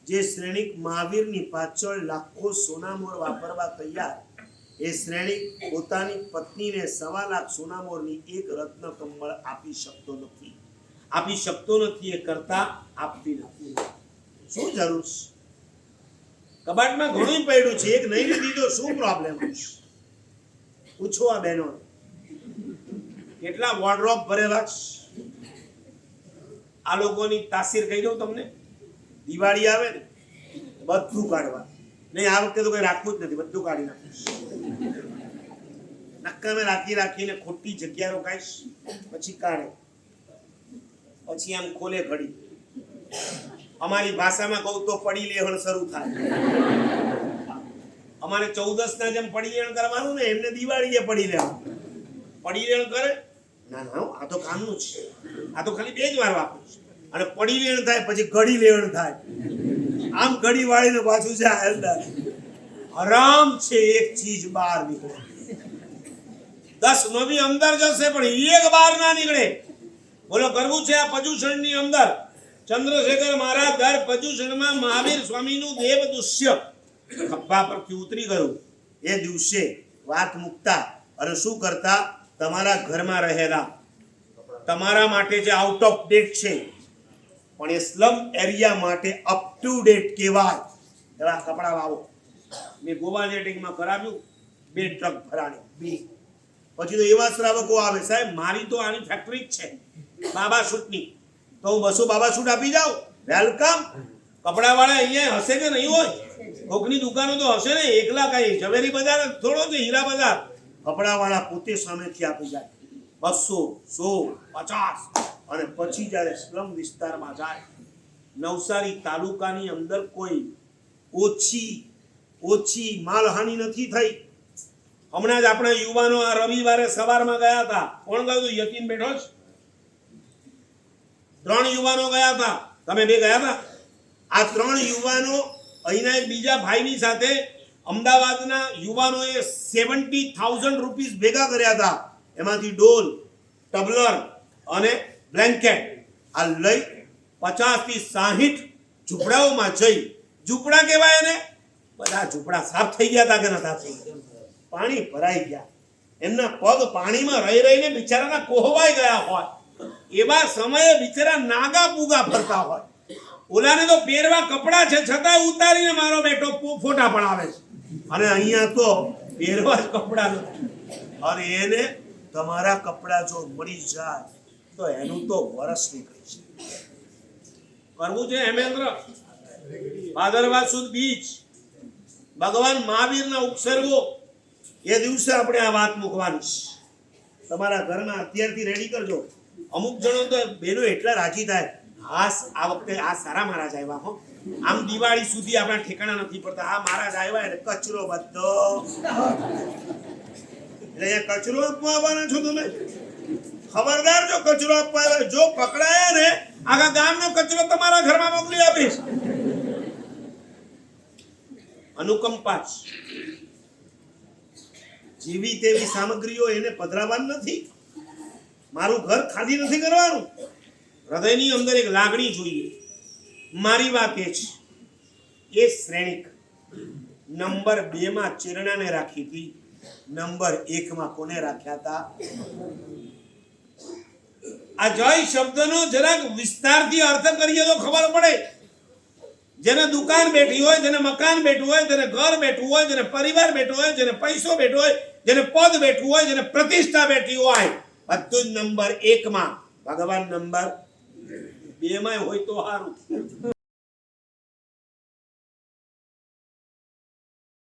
જે શ્રેણિક મહાવીરની પાછળ લાખો સોનામોર વાપરવા તૈયાર, એ શ્રેણિક પોતાની પત્નીને 1.25 લાખ સોનામોરની એક રત્ન કંબળ આપી શકતો નથી. એ કરતા આપતી નથી. શું જરૂર છે? કબાટમાં ઘણું પડ્યું છે, એક નહીં લીધી તો શું પ્રોબ્લેમ છે? પૂછો આ બહેનો, કેટલા વોર્ડરોબ ભરેલા છે. આ લોકોની તાસીર કહી દઉં તમને, દિવાળી આવે ને બધું કાઢવા નહીં. આ વખતે તો કઈ રાખવું જ નથી, બધું કાઢી નાખીશ. નક્કામે રાખીને ખોટી જગ્યા રોકાઈશ, પછી કાઢે, પછી આમ ખોલે ઘડી. અમારી ભાષામાં કહું તો પડી લેહણ શરૂ થાય. અમારે 14 ના જેમ પડી લેહણ કરવાનું ને, એમને દિવાળીએ પડી લેવાનું. પડી લેહણ કરે ના ના, આ તો કામનું છે, આ તો ખાલી 2 જ વાર વાપરું છું. અને પડી લેહણ થાય પછી ઘડી લેહણ થાય. આમ ઘડી વાળીને પાછું છે અંદર. આરામ છે એક ચીજ બહાર નીકળે. 10 નો બી અંદર જશે પણ એક બહાર ના નીકળે. બોલો કરવું છે આ પર્યુષણની અંદર? ચંદ્રશેખર મહારાજ દર પર્યુષણમાં મહાવીર સ્વામીનું દેવ દુષ્ય ખભા પરથી ઉતરી ગયું. એ દિવસે વાત મુકતા અને શું કરતા, તમારા ઘરમાં રહેલા તમારા માટે જે આઉટ ઓફ ડેટ છે પણ એ સ્લમ એરિયા માટે અપ ટુ ડેટ કહેવાય એવા કપડા વાવો. મેં ગોવા જેટિંગમાં કરાવ્યું 2 ટ્રક ભરાણી 2. પછી તો એવા શ્રાવકો આવે, સાહેબ મારી તો આની ફેક્ટરી જ છે બાબા શૂટની, તો હું 200 બાબા શૂટ આપી જાઉં. વેલકમ. કપડા વાળા અહીંયા હશે કે નહીં હોય? કોકની દુકાનો તો હશે ને, એકલા કઈ ઝવેરી બજાર થોડો છે, હીરા બજાર. કપડા વાળા પોતે સામેથી આપી જાય 200, 100, 50. અને પછી જ્યારે સ્લમ વિસ્તારમાં જાય, નવસારી તાલુકાની અંદર કોઈ ઓછી માલહાનિ નથી થઈ. હમણાં જ આપણા યુવાનો આ રવિવારે સવારમાં ગયા હતા. કોણ ગયું હતું? યતીન બેઠો જ. 3 યુવાનો ગયા હતા. તમે 2 ગયા હતા? આ 3 યુવાનો અહીંના એક બીજા ભાઈની સાથે અમદાવાદના યુવાનોએ 70,000 રૂપીસ ભેગા કર્યા હતા. એમાંથી ડોલ, ટબલર અને બ્લેન્કેટ આ લઈ 50 થી 60 ઝૂંપડાઓમાં જઈ, ઝૂંપડા કહેવાય એને, બધા ઝૂંપડા સાફ થઈ ગયા હતા કે નતા થઈ ગયા? પાણી ભરાઈ ગયા. એમના પગ પાણીમાં રહીને બિચારાના કોહવાઈ ગયા હોય. એવા સમયે બિચારા નાગા પૂગા ફરતા હોય. ઓલાને તો પહેરવા કપડા છે છતાં ઉતારીને મારો બેટો ફોટા પડાવે છે. અને અહીંયા તો પહેરવા જ કપડા નથી. અને એને તમારા કપડા જો મળી જાય તો એનું તો વરસ નીકળી છે. કરવું છે હેમેન્દ્ર? ભાદરવા સુદ બીજ, ભગવાન મહાવીરના ઉપસર્ગો, એ દિવસે આપણે આ વાત મૂકવાની છે. તમારા ઘરમાં અત્યારથી રેડી કરજો. અમુક જણો તો બેનો એટલા રાજી થાય, આ વખતે આ સારા મહારાજ આવ્યા હો, આમ દિવાળી સુધી આપણા ઠેકાણા નથી પડતા. આ મહારાજ આવ્યા એટલે કચરો બધો, એટલે અહીંયા કચરો આપવા આવવાના છો તમે? ખબરદાર, જો કચરો આપવા આવ્યા, જો પકડાયા ને આખા ગામનો કચરો તમારા ઘરમાં મોકલી આપીશ. અનુકંપા જેવી તેવી સામગ્રીઓ એને પધરાવવાની નથી. મારું ઘર ખાલી નથી કરવાનું. હૃદયની અંદર એક લાગણી જોઈએ. મારી વાત એ છે, એ શ્રેણિક નંબર 2 માં ચિરણાને રાખી હતી, નંબર 1 માં કોને રાખ્યા હતા? આ જય શબ્દનો જરાક વિસ્તારથી અર્થ કરીએ તો ખબર પડે. જેને દુકાન બેઠી હોય, જેને મકાન બેઠું હોય, જેને ઘર બેઠું હોય, જેને પરિવાર બેઠો હોય, જેને પૈસો બેઠો હોય, જેને પદ બેઠું હોય, જેને પ્રતિષ્ઠા બેઠી હોય, બધું જ નંબર 1 માં. ભગવાન નંબર 2 માં હોય તો સારું.